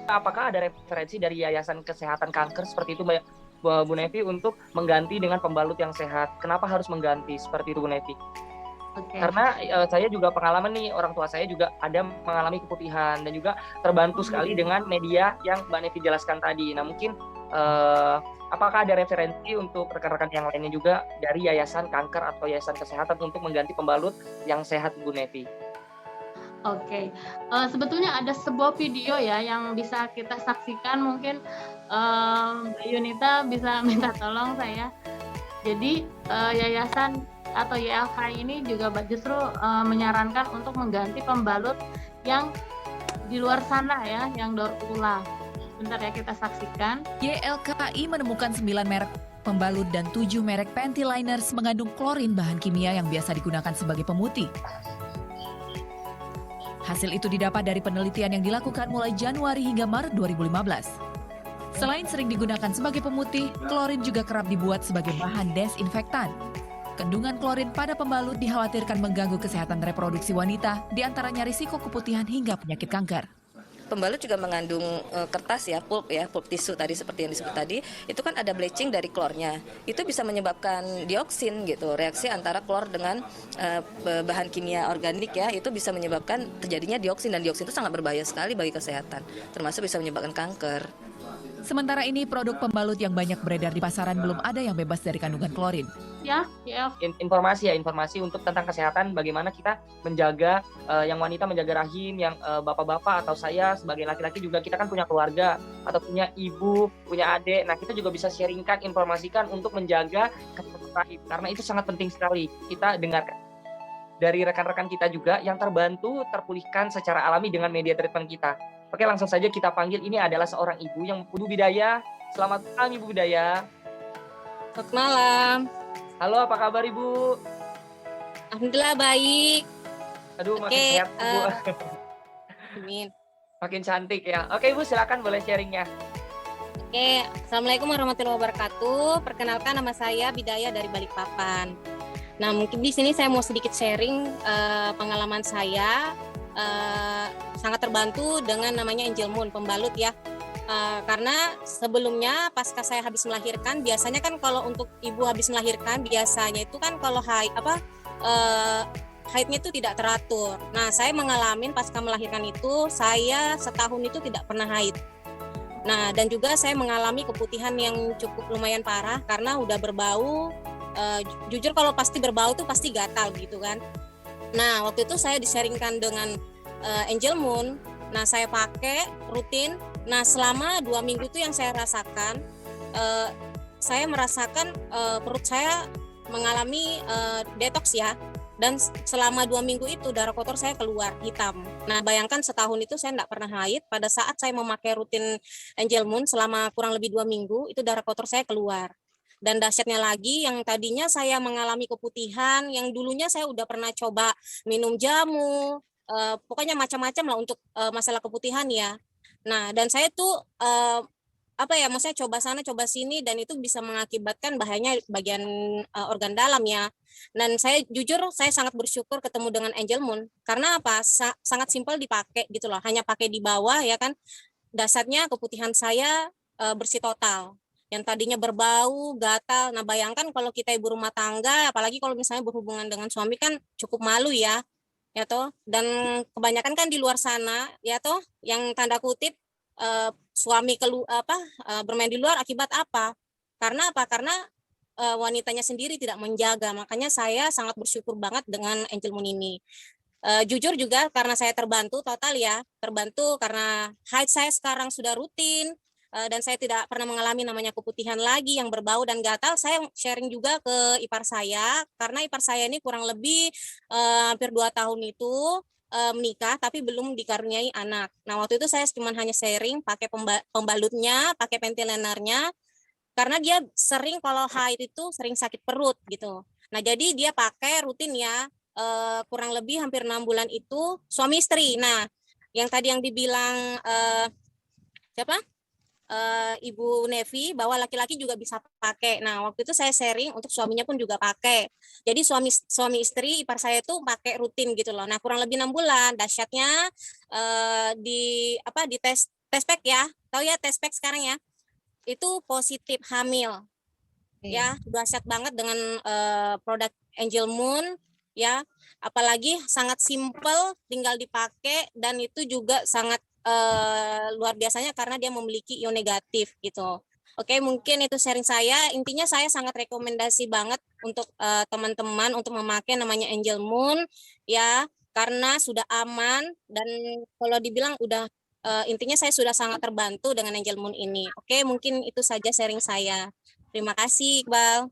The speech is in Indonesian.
apakah ada referensi dari Yayasan Kesehatan Kanker seperti itu Mbak, Bu Nevi untuk mengganti dengan pembalut yang sehat? Kenapa harus mengganti seperti itu Bu Nevi? Oke. Karena saya juga pengalaman nih, orang tua saya juga ada mengalami keputihan dan juga terbantu sekali dengan media yang Mbak Nevi jelaskan tadi. Nah mungkin apakah ada referensi untuk rekan-rekan yang lainnya juga dari Yayasan Kanker atau Yayasan Kesehatan untuk mengganti pembalut yang sehat Bu Nevi? Oke, sebetulnya ada sebuah video ya yang bisa kita saksikan mungkin, Mbak Yunita bisa minta tolong saya. Jadi, yayasan atau YLKI ini juga justru, menyarankan untuk mengganti pembalut yang di luar sana ya, yang daur ulang. Bentar ya kita saksikan. YLKI menemukan 9 merek pembalut dan 7 merek panty liners mengandung klorin, bahan kimia yang biasa digunakan sebagai pemutih. Hasil itu didapat dari penelitian yang dilakukan mulai Januari hingga Maret 2015. Selain sering digunakan sebagai pemutih, klorin juga kerap dibuat sebagai bahan desinfektan. Kandungan klorin pada pembalut dikhawatirkan mengganggu kesehatan reproduksi wanita, diantaranya risiko keputihan hingga penyakit kanker. Pembalut juga mengandung kertas pulp tisu tadi seperti yang disebut tadi, itu kan ada bleaching dari klornya. Itu bisa menyebabkan dioksin gitu, reaksi antara klor dengan bahan kimia organik itu bisa menyebabkan terjadinya dioksin, dan dioksin itu sangat berbahaya sekali bagi kesehatan, termasuk bisa menyebabkan kanker. Sementara ini, produk pembalut yang banyak beredar di pasaran belum ada yang bebas dari kandungan klorin. Informasi untuk tentang kesehatan, bagaimana kita menjaga yang wanita menjaga rahim, yang bapak-bapak atau saya sebagai laki-laki juga kita kan punya keluarga atau punya ibu, punya adik. Nah, kita juga bisa sharingkan, informasikan untuk menjaga kesehatan rahim karena itu sangat penting sekali. Kita dengarkan dari rekan-rekan kita juga yang terbantu terpulihkan secara alami dengan media treatment kita. Oke, langsung saja kita panggil. Ini adalah seorang ibu yang Ibu Bidaya. Selamat malam Ibu Bidaya. Selamat malam. Halo, apa kabar Ibu? Alhamdulillah baik. Aduh, makin sehat Bu. Amin. Makin cantik ya. Oke Ibu, silakan boleh sharingnya. Oke, Assalamualaikum warahmatullahi wabarakatuh. Perkenalkan, nama saya Bidaya dari Balikpapan. Nah, mungkin di sini saya mau sedikit sharing pengalaman saya. Sangat terbantu dengan namanya Angel Moon pembalut ya. Karena sebelumnya pasca saya habis melahirkan, biasanya kan kalau untuk ibu habis melahirkan biasanya itu kan kalau haidnya itu tidak teratur. Nah, saya mengalami pasca melahirkan itu saya setahun itu tidak pernah haid. Nah, dan juga saya mengalami keputihan yang cukup lumayan parah karena udah berbau. Jujur kalau pasti berbau itu pasti gatal gitu kan. Nah, waktu itu saya disaringkan dengan Angel Moon. Nah, saya pakai rutin. Nah, selama 2 minggu itu yang saya rasakan, saya merasakan perut saya mengalami detox ya. Dan selama 2 minggu itu darah kotor saya keluar hitam. Nah, bayangkan setahun itu saya tidak pernah haid. Pada saat saya memakai rutin Angel Moon selama kurang lebih 2 minggu, itu darah kotor saya keluar. Dan dahsyatnya lagi, yang tadinya saya mengalami keputihan, yang dulunya saya udah pernah coba minum jamu, pokoknya macam-macam lah untuk masalah keputihan ya. Nah, dan saya tuh maksudnya coba sana coba sini, dan itu bisa mengakibatkan bahayanya bagian organ dalam ya. Dan saya jujur saya sangat bersyukur ketemu dengan Angel Moon karena apa? Sangat simpel dipakai gitu loh, hanya pakai di bawah ya kan. Dasarnya keputihan saya bersih total. Yang tadinya berbau, gatal. Nah, bayangkan kalau kita ibu rumah tangga, apalagi kalau misalnya berhubungan dengan suami kan cukup malu ya toh. Dan kebanyakan kan di luar sana ya toh, yang tanda kutip suami bermain di luar akibat apa? Karena apa? Karena wanitanya sendiri tidak menjaga. Makanya saya sangat bersyukur banget dengan Angel Moon ini. Jujur juga karena saya terbantu total ya, terbantu karena haid saya sekarang sudah rutin. Dan saya tidak pernah mengalami namanya keputihan lagi yang berbau dan gatal. Saya sharing juga ke ipar saya, karena ipar saya ini kurang lebih hampir 2 tahun itu menikah tapi belum dikaruniai anak. Nah, waktu itu saya cuma hanya sharing pakai pembalutnya, pakai panty linernya, karena dia sering kalau haid itu sering sakit perut gitu. Nah, jadi dia pakai rutin ya, kurang lebih hampir 6 bulan itu suami istri. Nah, yang tadi yang dibilang Ibu Nevi bahwa laki-laki juga bisa pakai. Nah, waktu itu saya sharing untuk suaminya pun juga pakai. Jadi suami istri ipar saya itu pakai rutin gitu loh. Nah, kurang lebih 6 bulan. Dahsyatnya di tes tespek ya, tahu ya tespek sekarang ya, itu positif hamil. Ya, dahsyat banget dengan produk Angel Moon ya, apalagi sangat simple, tinggal dipakai dan itu juga sangat luar biasanya karena dia memiliki ion negatif gitu. Oke, mungkin itu sharing saya. Intinya saya sangat rekomendasi banget untuk teman-teman untuk memakai namanya Angel Moon ya, karena sudah aman dan kalau dibilang udah intinya saya sudah sangat terbantu dengan Angel Moon ini. Oke, mungkin itu saja sharing saya. Terima kasih, Iqbal.